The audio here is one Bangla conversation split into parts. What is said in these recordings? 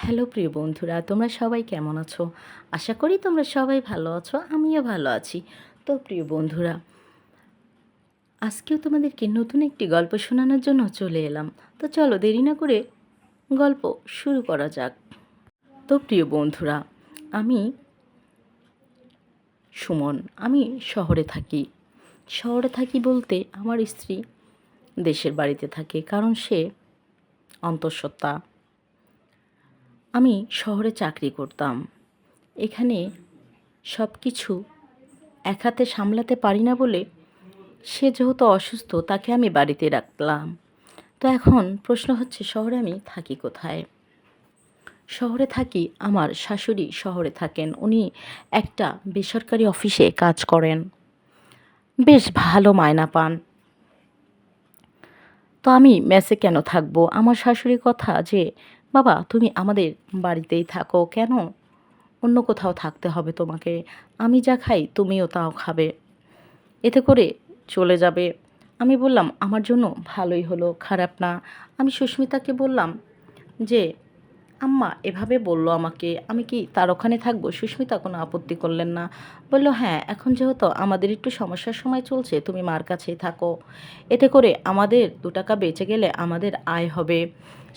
হ্যালো প্রিয় বন্ধুরা, তোমরা সবাই কেমন আছো? আশা করি তোমরা সবাই ভালো আছো, আমিও ভালো আছি। তো প্রিয় বন্ধুরা, আজকেও তোমাদেরকে নতুন একটি গল্প শোনানোর জন্য চলে এলাম। তো চলো দেরি না করে গল্প শুরু করা যাক। তো প্রিয় বন্ধুরা, আমি সুমন। আমি শহরে থাকি। শহরে থাকি বলতে আমার স্ত্রী দেশের বাড়িতে থাকে, কারণ সে অন্তঃসত্ত্বা। আমি শহরে চাকরি করতাম। এখানে সব কিছু এক হাতে সামলাতে পারি না বলে সে যেহেতু অসুস্থ, তাকে আমি বাড়িতে রাখলাম। তো এখন প্রশ্ন হচ্ছে, শহরে আমি থাকি কোথায়? শহরে থাকি, আমার শাশুড়ি শহরে থাকেন। উনি একটা বেসরকারি অফিসে কাজ করেন, বেশ ভালো মায়না পান। তো আমি মেসে কেন থাকবো? আমার শাশুড়ির কথা যে, বাবা তুমি আমাদের বাড়িতেই থাকো, কেন অন্য কোথাও থাকতে হবে তোমাকে? আমি যা খাই তুমিও তাও খাবে, এতে করে চলে যাবে। আমি বললাম, আমার জন্য ভালোই হলো, খারাপ না। আমি সুস্মিতাকে বললাম যে, আম্মা এভাবে বলল আমাকে, আমি কি তার ওখানে থাকবো? সুস্মিতা কোনো আপত্তি করলেন না। বলল, হ্যাঁ, এখন যেহেতু আমাদের একটু সমস্যার সময় চলছে, তুমি মার কাছেই থাকো। এতে করে আমাদের 2 টাকা বেঁচে গেলে আমাদের আয় হবে।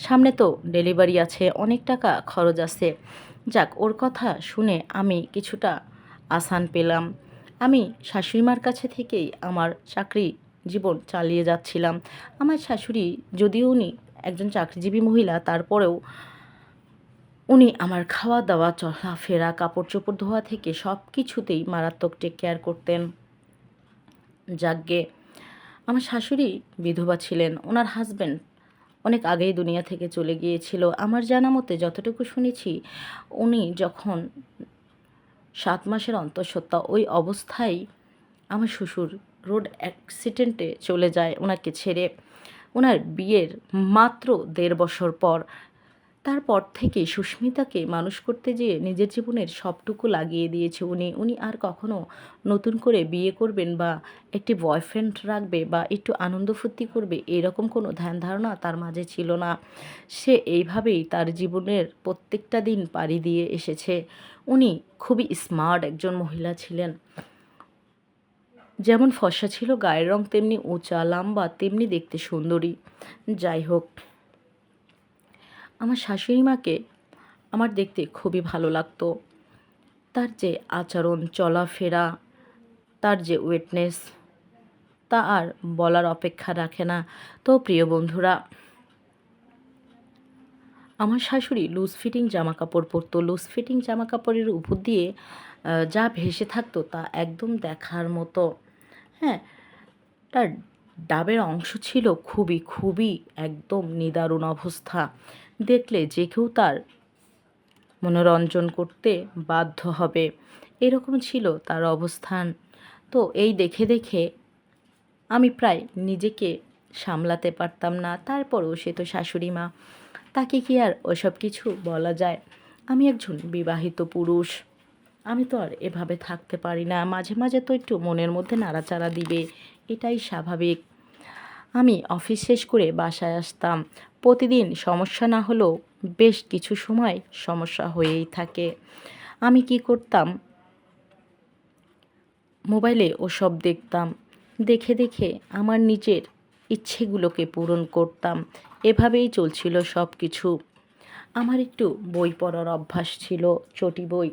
সামনে তো ডেলিভারি আছে, অনেক টাকা খরচ আছে। যাক, ওর কথা শুনে আমি কিছুটা আসান পেলাম। আমি শাশুড়ি মার কাছে থেকেই আমার চাকরি জীবন চালিয়ে যাচ্ছিলাম। আমার শাশুড়ি, যদিও উনি একজন চাকরিজীবী মহিলা, তারপরেও উনি আমার খাওয়া-দাওয়া, চলাফেরা, কাপড়-চোপড় ধোয়া থেকে সব কিছুতেই মারাত্মক টেক কেয়ার করতেন। যাকগে, আমার শাশুড়ি বিধবা ছিলেন। ওনার হাসব্যান্ড অনেক আগেই দুনিয়া থেকে চলে গিয়েছিল। আমার জানা মতে, যতটুকু শুনেছি, উনি যখন 7 মাসের অন্তঃসত্ত্বা, ওই অবস্থায় আমার শ্বশুর রোড অ্যাক্সিডেন্টে চলে যায় ওনাকে ছেড়ে। ওনার বিয়ের মাত্র 1.5 বছর পর। তারপর থেকে সুস্মিতাকে মানুষ করতে যেয়ে নিজের জীবনের সবটুকু লাগিয়ে দিয়েছে উনি। উনি আর কখনো নতুন করে বিয়ে করবেন বা একটি বয়ফ্রেন্ড রাখবে বা একটু আনন্দ ফুর্তি করবে, এরকম কোনো ধ্যান ধারণা তার মাঝে ছিল না। সে এইভাবেই তার জীবনের প্রত্যেকটা দিন পাড়ি দিয়ে এসেছে। উনি খুবই স্মার্ট একজন মহিলা ছিলেন। যেমন ফর্সা ছিল গায়ের রং, তেমনি উঁচা লম্বা, তেমনি দেখতে সুন্দরী। যাই হোক, আমার শাশুড়ি মাকে আমার দেখতে খুবই ভালো লাগতো। তার যে আচরণ, চলাফেরা, তার যে ওয়েটনেস, তা আর বলার অপেক্ষা রাখে না। তো প্রিয় বন্ধুরা, আমার শাশুড়ি লুজ ফিটিং জামাকাপড় পরতো। লুজ ফিটিং জামাকাপড়ের উপর দিয়ে যা ভেসে থাকতো তা একদম দেখার মতো। হ্যাঁ, তার ডাবের অংশ ছিল খুবই, খুবই একদম নিদারুণ অবস্থা। দেখলে যে কেউ তার মনোরঞ্জন করতে বাধ্য হবে, এরকম ছিল তার অবস্থান। তো এই দেখে দেখে আমি প্রায় নিজেকে সামলাতে পারতাম না। তারপরও সে তো শাশুড়ি মা, তাকে কি আর ওসব কিছু বলা যায়? আমি একজন বিবাহিত পুরুষ, আমি তো আর এভাবে থাকতে পারি না। মাঝে মাঝে তো একটু মনের মধ্যে নাড়াচাড়া দিবে, এটাই স্বাভাবিক। আমি অফিস শেষ করে বাসায় আসতাম। প্রতিদিন সমস্যা না হলেও বেশ কিছু সময় সমস্যা হয়েই থাকে। আমি কি করতাম, মোবাইলে ওসব দেখতাম। দেখে দেখে আমার নিজের ইচ্ছেগুলোকে পূরণ করতাম। এভাবেই চলছিল সব কিছু। আমার একটু বই পড়ার অভ্যাস ছিল, চটি বই।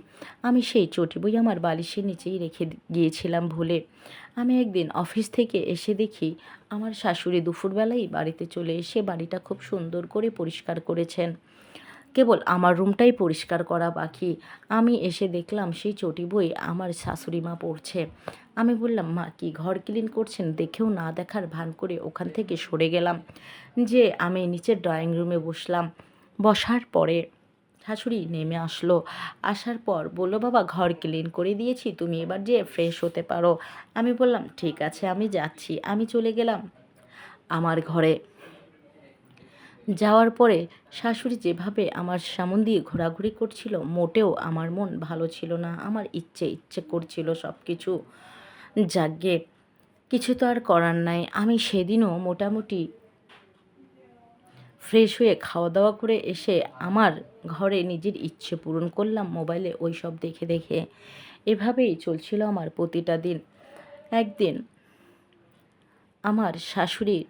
আমি সেই চটি বই আমার বালিশের নিচেই রেখে গিয়েছিলাম ভুলে। আমি একদিন অফিস থেকে এসে দেখি আমার শাশুড়ি দুপুরবেলাই বাড়িতে চলে এসে বাড়িটা খুব সুন্দর করে পরিষ্কার করেছেন। কেবল আমার রুমটাই পরিষ্কার করা বাকি। আমি এসে দেখলাম সেই চটি বই আমার শাশুড়ি মা পড়ছে। আমি বললাম, মা কি ঘর ক্লিন করছেন? দেখেও না দেখার ভান করে ওখান থেকে সরে গেলাম। যে আমি নিচের ড্রয়িং রুমে বসলাম। বসার পরে শাশুড়ি নেমে আসলো। আসার পর বলল, বাবা ঘর ক্লিন করে দিয়েছি, তুমি এবার যেয়ে ফ্রেশ হতে পারো। আমি বললাম, ঠিক আছে আমি যাচ্ছি। আমি চলে গেলাম আমার ঘরে। যাওয়ার পরে শাশুড়ি যেভাবে আমার সামন দিয়ে ঘোরাঘুরি করছিল, মোটেও আমার মন ভালো ছিল না। আমার ইচ্ছে ইচ্ছে করছিল সব কিছু। যাকগে, কিছু তো আর করার নাই। আমি সেদিনও মোটামুটি ফ্রেশ হয়ে খাওয়া দাওয়া করে এসে আমার ঘরে নিজের ইচ্ছে পূরণ করলাম মোবাইলে ওই সব দেখে দেখে। এভাবেই চলছিল আমার প্রতিটা দিন। একদিন আমার শাশুড়ির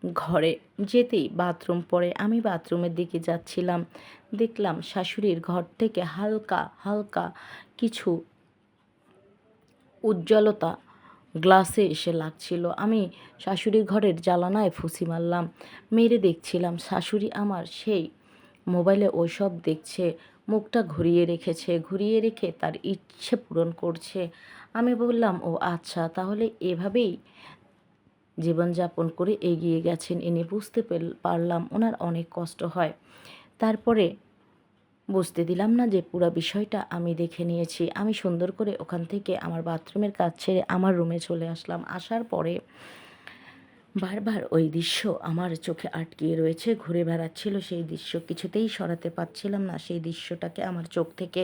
ঘরে যেতেই বাথরুম পড়ে। আমি বাথরুমের দিকে যাচ্ছিলাম, দেখলাম শাশুড়ির ঘর থেকে হালকা হালকা কিছু উজ্জ্বলতা গ্লাসে এসে লাগছিল। আমি শাশুড়ির ঘরের জানালায় ফুঁসি মারলাম, মেরে দেখছিলাম শাশুড়ি আমার সেই মোবাইলে ওইসব দেখছে, মুখটা ঘুরিয়ে রেখেছে, ঘুরিয়ে রেখে তার ইচ্ছে পূরণ করছে। আমি বললাম, ও আচ্ছা, তাহলে এভাবেই জীবনযাপন করে এগিয়ে গেছেন ইনি। বুঝতে পারলাম ওনার অনেক কষ্ট হয়। তারপরে বুঝতে দিলাম না যে পুরা বিষয়টা আমি দেখে নিয়েছি। আমি সুন্দর করে ওখান থেকে আমার বাথরুমের কাজ ছেড়ে আমার রুমে চলে আসলাম। আসার পরে বারবার ওই দৃশ্য আমার চোখে আটকিয়ে রয়েছে, ঘুরে বেড়াচ্ছিল সেই দৃশ্য, কিছুতেই সরাতে পারছিলাম না সেই দৃশ্যটাকে আমার চোখ থেকে।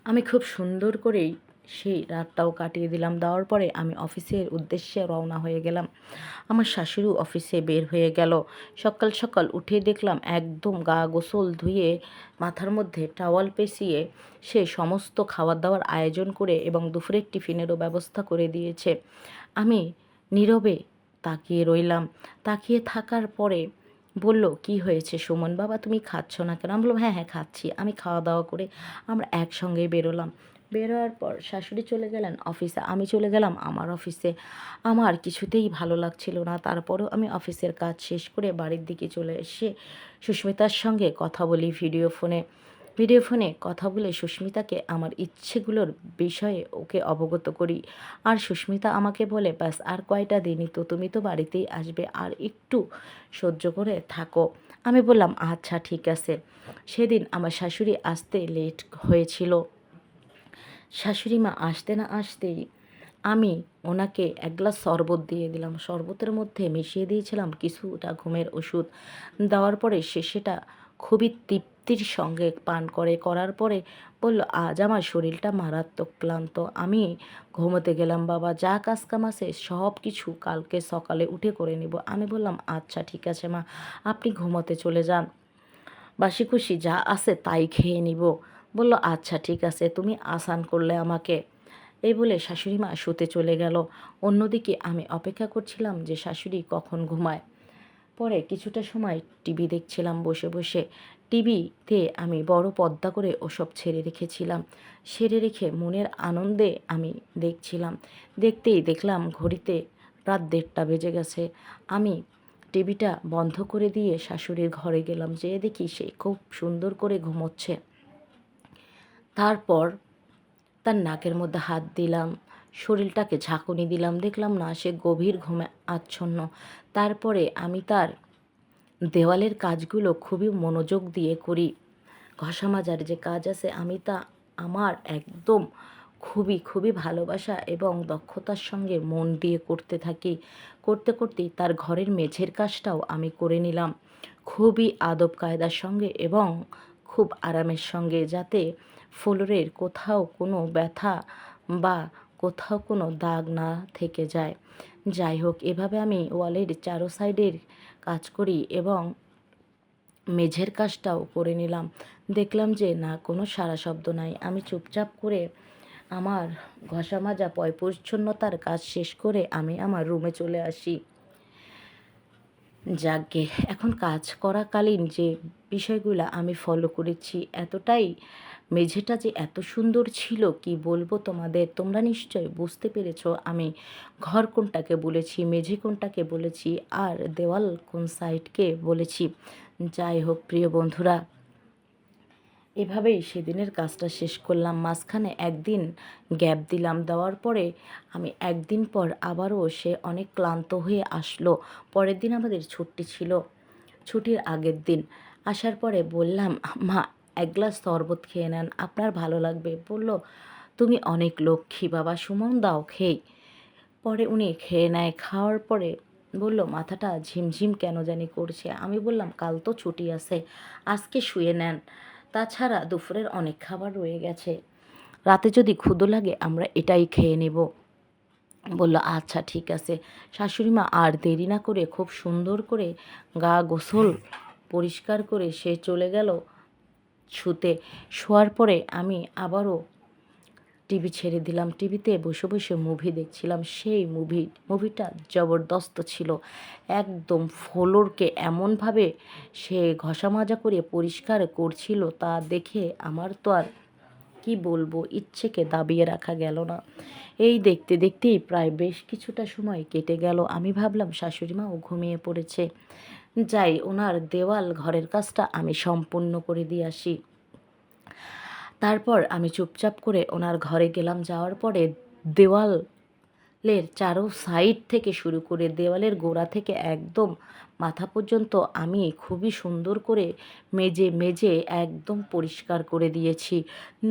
আমি খুব সুন্দর করেই সেই রাতটাও কাটিয়ে দিলাম। দেওয়ার পরে আমি অফিসের উদ্দেশ্যে রওনা হয়ে গেলাম। আমার শাশুড়িও অফিসে বের হয়ে গেল। সকাল সকাল উঠে দেখলাম একদম গা গোসল ধুয়ে মাথার মধ্যে টাওয়াল পেঁচিয়ে সে সমস্ত খাবার দাবার আয়োজন করে এবং দুপুরের টিফিনেরও ব্যবস্থা করে দিয়েছে। আমি নীরবে তাকিয়ে রইলাম। তাকিয়ে থাকার পরে বলল, কি হয়েছে সুমন বাবা, তুমি খাচ্ছ না কেন? আমি বললাম, হ্যাঁ হ্যাঁ খাচ্ছি। আমি খাওয়া দাওয়া করে আমরা একসঙ্গেই বেরোলাম। বেরোয়ার পর শাশুড়ি চলে গেলেন অফিসে, আমি চলে গেলাম আমার অফিসে। আমার কিছুতেই ভালো লাগছিল না। তারপরেও আমি অফিসের কাজ শেষ করে বাড়ির দিকে চলে এসে সুস্মিতার সঙ্গে কথা বলি ভিডিও ফোনে কথা বলে সুস্মিতাকে আমার ইচ্ছেগুলোর বিষয়ে ওকে অবগত করি। আর সুস্মিতা আমাকে বলে, ব্যাস আর কয়টা দিনই তো, তুমি তো বাড়িতেই আসবে, আর একটু সহ্য করে থাকো। আমি বললাম, আচ্ছা ঠিক আছে। সেদিন আমার শাশুড়ি আসতে লেট হয়েছিল। শাশুড়ি মা আসতে না আসতেই আমি ওনাকে এক গ্লাস শরবত দিয়ে দিলাম। শরবতের মধ্যে মিশিয়ে দিয়েছিলাম কিছুটা ঘুমের ওষুধ। দেওয়ার পরে সে সেটা খুবই তৃপ্তির সঙ্গে পান করার পরে বলল, আজ আমার শরীরটা মারাত্মক ক্লান্ত, আমি ঘুমোতে গেলাম বাবা, যা কাজ কাম আছে সব কিছু কালকে সকালে উঠে করে নিব। আমি বললাম, আচ্ছা ঠিক আছে মা, আপনি ঘুমোতে চলে যান, বাসি খুশি যা আছে তাই খেয়ে নিব। বলল, আচ্ছা ঠিক আছে, তুমি আসান করলে আমাকে। এই বলে শাশুড়ি মা শুতে চলে গেল। অন্যদিকে আমি অপেক্ষা করছিলাম যে শাশুড়ি কখন ঘুমায়। পরে কিছুটা সময় টিভি দেখছিলাম বসে বসে। টিভিতে আমি বড় পর্দা করে ওসব ছেড়ে রেখেছিলাম। ছেড়ে রেখে মনের আনন্দে আমি দেখছিলাম। দেখতেই দেখলাম ঘড়িতে রাত 1:30 বেজে গেছে। আমি টিভিটা বন্ধ করে দিয়ে শাশুড়ির ঘরে গেলাম, যেয়ে দেখি সে খুব সুন্দর করে ঘুমোচ্ছে। তারপর তার নাকের মধ্যে হাত দিলাম, শরীরটাকে ঝাঁকুনি দিলাম, দেখলাম না সে গভীর ঘুমে আচ্ছন্ন। তারপরে আমি তার দেওয়ালের কাজগুলো খুবই মনোযোগ দিয়ে করি। ঘষা মাজার যে কাজ আছে আমি তা আমার একদম খুবই খুবই ভালোবাসা এবং দক্ষতার সঙ্গে মন দিয়ে করতে থাকি। করতে করতেই তার ঘরের মেঝের কাজটাও আমি করে নিলাম খুবই আদব কায়দার সঙ্গে এবং খুব আরামের সঙ্গে, যাতে ফ্লোরের কোথাও কোনো ব্যথা বা কোথাও কোনো দাগ না থেকে যায়। যাই হোক, এভাবে আমি ওয়ালের চারো সাইডের কাজ করি এবং মেঝের কাজটাও করে নিলাম। দেখলাম যে না, কোনো সাড়া শব্দ নাই। আমি চুপচাপ করে আমার ঘষা মাজা পরিচ্ছন্নতার কাজ শেষ করে আমি আমার রুমে চলে আসি। যাকগে, এখন কাজ করাকালীন যে বিষয়গুলো আমি ফলো করেছি, এতটাই মেঝেটা যে এত সুন্দর ছিল কি বলবো তোমাদের, তোমরা নিশ্চয় বুঝতে পেরেছো আমি ঘর কোনটাকে বলেছি, মেঝে কোনটাকে বলেছি, আর দেওয়াল কোন সাইডকে বলেছি। যাই হোক প্রিয় বন্ধুরা, এভাবেই সেদিনের কাজটা শেষ করলাম। মাঝখানে একদিন গ্যাপ দিলাম, দেওয়ার পরে আমি একদিন পর আবারও সে অনেক ক্লান্ত হয়ে আসলো। পরের দিন আমাদের ছুটি ছিল। ছুটির আগের দিন আসার পরে বললাম, মা এক গ্লাস শরবত খেয়ে নেন, আপনার ভালো লাগবে। বলল, তুমি অনেক লক্ষ্মী বাবা, সুমন দাও খেয়ে। পরে উনি খেয়ে নেয়। খাওয়ার পরে বলল, মাথাটা ঝিমঝিম কেন জানি করছে। আমি বললাম, কাল তো ছুটি আছে, আজকে শুয়ে নেন, তাছাড়া দুপুরের অনেক খাবার রয়ে গেছে, রাতে যদি ক্ষুধা লাগে আমরা এটাই খেয়ে নেব। বলল আচ্ছা ঠিক আছে। শাশুড়িমা আর দেরি না করে খুব সুন্দর করে গা গোসল পরিষ্কার করে সে চলে গেল শুতে। শোয়ার পরে আমি আবারও টিভি ছেড়ে দিলাম। টিভিতে বসে বসে মুভি দেখছিলাম। সেই মুভিটা জবরদস্ত ছিল। একদম ফ্লোরকে এমনভাবে সে ঘষা মাজা করে পরিষ্কার করছিল, তা দেখে আমার তো আর কি বলবো, ইচ্ছেকে দাবিয়ে রাখা গেল না। এই দেখতে দেখতেই প্রায় বেশ কিছুটা সময় কেটে গেল। আমি ভাবলাম শাশুড়িমাও ঘুমিয়ে পড়েছে, যাই ওনার দেওয়াল ঘরের কাজটা আমি সম্পূর্ণ করে দিয়ে আসি। তারপর আমি চুপচাপ করে ওনার ঘরে গেলাম। যাওয়ার পরে দেওয়ালের চারো সাইড থেকে শুরু করে দেওয়ালের গোড়া থেকে একদম মাথা পর্যন্ত আমি খুবই সুন্দর করে মেজে মেজে একদম পরিষ্কার করে দিয়েছি।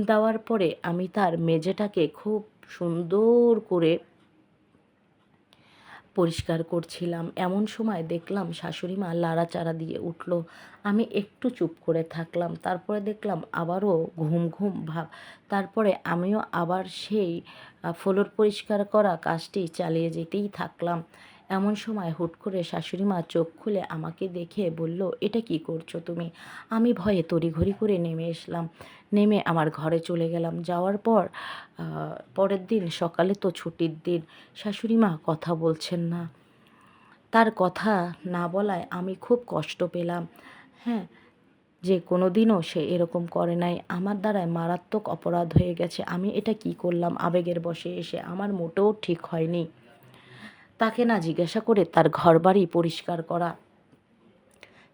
দেওয়ার পরে আমি তার মেঝেটাকে খুব সুন্দর করে পরিষ্কার করছিলাম। এমন সময় দেখলাম শাশুড়ি মা লাড়াচাড়া দিয়ে উঠল। আমি একটু চুপ করে থাকলাম। তারপরে দেখলাম আবারও ঘুম ঘুম ভাব। তারপরে আমিও আবার সেই ফ্লোর পরিষ্কার করা কাজটি চালিয়ে যেতেই থাকলাম। এমন সময় হুট করে শাশুড়ি মা চোখ খুলে আমাকে দেখে বলল, এটা কি করছো তুমি? আমি ভয়ে তড়িঘড়ি করে নেমে এসলাম। নেমে আমার ঘরে চলে গেলাম। যাওয়ার পর পরের দিন সকালে তো ছুটির দিন, শাশুড়ি মা কথা বলছেন না। তার কথা না বলায় আমি খুব কষ্ট পেলাম। হ্যাঁ, যে কোনো দিনও সে এরকম করে নাই। আমার দ্বারায় মারাত্মক অপরাধ হয়ে গেছে। আমি এটা কি করলাম আবেগের বশে এসে, আমার মোটেও ঠিক হয়নি। তাকে না জিজ্ঞাসা করে তার ঘরবাড়ি পরিষ্কার করা।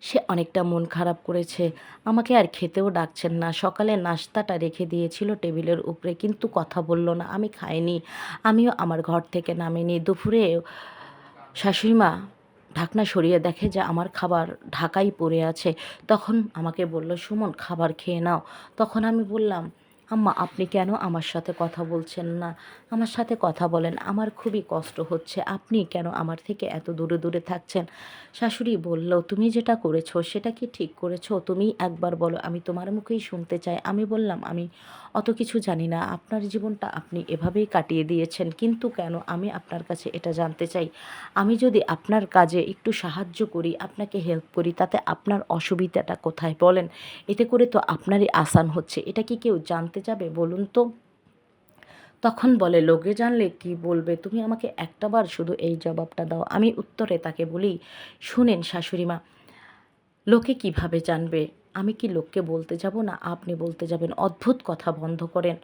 সে অনেকটা মন খারাপ করেছে। আমাকে আর খেতেও ডাকছেন না। সকালে নাস্তাটা রেখে দিয়েছিল টেবিলের উপরে, কিন্তু কথা বলল না। আমি খাইনি। আমিও আমার ঘর থেকে নামিনি। দুপুরে শাশুড়িমা ঢাকনা সরিয়ে দেখে যে আমার খাবার ঢাকাই পড়ে আছে। তখন আমাকে বলল, সুমন খাবার খেয়ে নাও। তখন আমি বললাম, আম্মা আপনি কেন আমার সাথে কথা বলছেন না? আমার সাথে কথা বলেন, আমার খুবই কষ্ট হচ্ছে। আপনি কেন আমার থেকে এত দূরে দূরে থাকছেন? শাশুড়ি বলল, তুমি যেটা করেছো সেটা কি ঠিক করেছো? তুমি একবার বলো, আমি তোমার মুখেই শুনতে চাই। আমি বললাম, আমি অত কিছু জানি না। আপনার জীবনটা আপনি এভাবেই কাটিয়ে দিয়েছেন, কিন্তু কেন? আমি আপনার কাছে এটা জানতে চাই। আমি যদি আপনার কাজে একটু সাহায্য করি, আপনাকে হেল্প করি, তাতে আপনার অসুবিধাটা কোথায় বলেন? এতে করে তো আপনারই আসান হচ্ছে। এটা কি কেউ জানতে যাবে বলুন তো? তখন বলে, লোকে জানলে কি বলবে? তুমি আমাকে একটাবার শুধু এই জবাবটা দাও। আমি উত্তরে তাকে বলি, শুনেন শাশুড়িমা, লোকে কিভাবে জানবে? আমি কি লোককে বলতে যাব, না আপনি বলতে যাবেন? অদ্ভুত কথা বন্ধ করেন।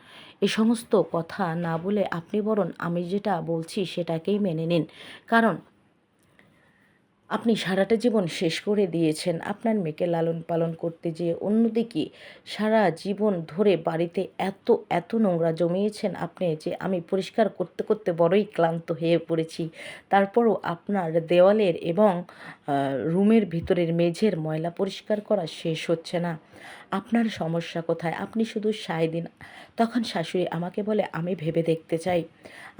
এ সমস্ত কথা না বলে আপনি বরং আমি যেটা বলছি সেটাকেই মেনে নিন। কারণ আপনি সারাটা জীবন শেষ করে দিয়েছেন আপনার মেয়েকে লালন পালন করতে যেয়ে। অন্যদিকে সারা জীবন ধরে বাড়িতে এত এত নোংরা জমিয়েছেন আপনি, যে আমি পরিষ্কার করতে করতে বড়ই ক্লান্ত হয়ে পড়েছি। তারপরও আপনার দেওয়ালের এবং রুমের ভিতরের মেঝের ময়লা পরিষ্কার করা শেষ হচ্ছে না। আপনার সমস্যা কোথায়? আপনি শুধু সায় দিন। তখন শাশুড়ি আমাকে বলে, আমি ভেবে দেখতে চাই।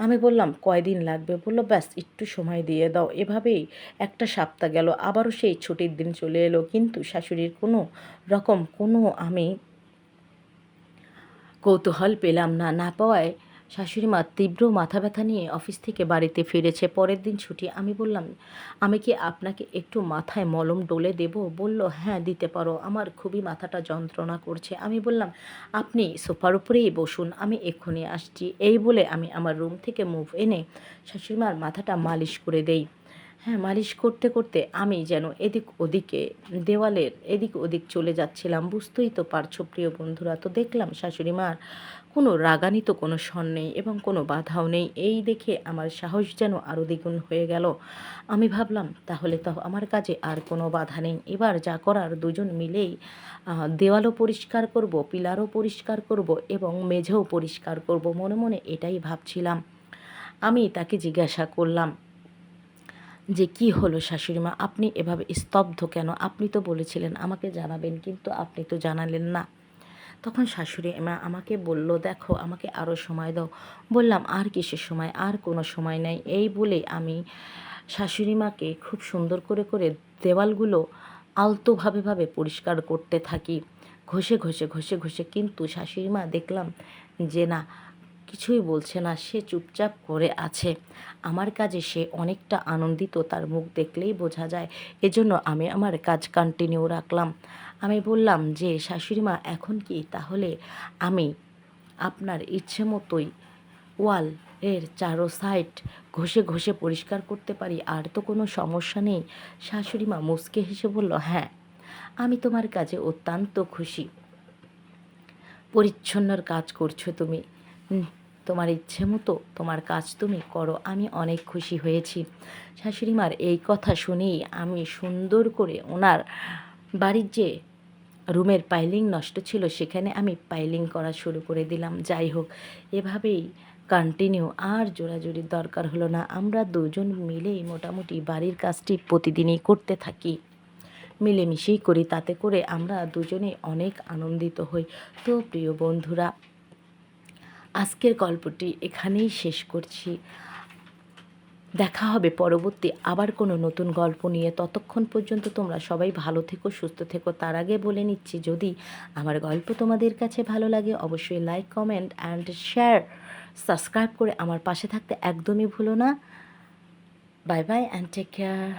আমি বললাম, কয়দিন লাগবে? বলল, ব্যাস একটু সময় দিয়ে দাও। এভাবেই একটা সপ্তাহ গেল। আবারও সেই ছুটির দিন চলে এলো, কিন্তু শাশুড়ির কোনো রকম কোনো আমি কৌতূহল পেলাম না। না পাওয়ায় শাশুড়ি মা তীব্র মাথা ব্যথা নিয়ে অফিস থেকে বাড়িতে ফিরেছে। পরের দিন ছুটি। আমি বললাম, আমি কি আপনাকে একটু মাথায় মলম ডলে দেব? বলল, হ্যাঁ দিতে পারো, আমার খুবই মাথাটা যন্ত্রণা করছে। আমি বললাম, আপনি সোফার উপরেই বসুন, আমি এক্ষুনি আসছি। এই বলে আমি আমার রুম থেকে মুভ এনে শাশুড়িমার মাথাটা মালিশ করে দেই। হ্যাঁ, মালিশ করতে করতে আমি যেন এদিক ওদিকে দেওয়ালের এদিক ওদিক চলে যাচ্ছিলাম। বুঝতেই তো পারছো প্রিয় বন্ধুরা। তো দেখলাম শাশুড়ি মার কোনো রাগান্বিত কোনো স্বর নেই এবং কোনো বাধাও নেই। এই দেখে আমার সাহস যেন আরও দ্বিগুণ হয়ে গেল। আমি ভাবলাম, তাহলে তো আমার কাজে আর কোনো বাধা নেই। এবার যা করার দুজন মিলেই দেওয়ালও পরিষ্কার করব, পিলারও পরিষ্কার করব এবং মেঝেও পরিষ্কার করব। মনে মনে এটাই ভাবছিলাম। আমি তাকে জিজ্ঞাসা করলাম যে, কি হলো শাশুড়িমা, আপনি এভাবে স্তব্ধ কেন? আপনি তো বলেছিলেন আমাকে জানাবেন, কিন্তু আপনি তো জানালেন না। তখন শাশুড়ি মা আমাকে বলল, দেখো আমাকে আরও সময় দাও। বললাম, আর কিসের সময়? আর কোনো সময় নাই। এই বলে আমি শাশুড়ি মাকে খুব সুন্দর করে করে দেওয়ালগুলো আলতোভাবে ভাবে পরিষ্কার করতে থাকি, ঘষে ঘষে ঘষে ঘষে। কিন্তু শাশুড়ি মা দেখলাম যে না, কিছুই বলছে না, সে চুপচাপ করে আছে। আমার কাজে সে অনেকটা আনন্দিত, তার মুখ দেখলেই বোঝা যায়। এজন্য আমি আমার কাজ কন্টিনিউ রাখলাম। আমি বললাম যে, "শাশুড়িমা, এখন কি তাহলে আমি আপনার ইচ্ছে মতোই ওয়াল এর চারো সাইড ঘষে ঘষে পরিষ্কার করতে পারি? আর তো কোনো সমস্যা নেই?" শাশুড়িমা মুচকে হেসে বলল, "হ্যাঁ, আমি তোমার কাজে অত্যন্ত খুশি। পরিচ্ছন্নর কাজ করছো তুমি। হুম, তোমার ইচ্ছে মতো তোমার কাজ তুমি করো। আমি অনেক খুশি হয়েছি।" শাশুড়িমার এই কথা শুনেই আমি সুন্দর করে ওনার বাড়ির যে রুমের পাইলিং নষ্ট ছিল সেখানে আমি পাইলিং করা শুরু করে দিলাম। যাই হোক, এভাবেই কন্টিনিউ, আর জোরাজুরির দরকার হলো না। আমরা দুজন মিলেই মোটামুটি বাড়ির কাজটি প্রতিদিনই করতে থাকি। মিলেমিশেই করি, তাতে করে আমরা দুজনেই অনেক আনন্দিত হই। তো প্রিয় বন্ধুরা, আজকের গল্পটি এখানেই শেষ করছি। দেখা হবে পরবর্তী আবার কোনো নতুন গল্প নিয়ে। ততক্ষণ পর্যন্ত তোমরা সবাই ভালো থেকো, সুস্থ থেকো। তার আগে বলে নিচ্ছি, যদি আমার গল্প তোমাদের কাছে ভালো লাগে অবশ্যই like, comment and share, subscribe করে আমার পাশে থাকতে একদমই ভুলো না। Bye bye and take care.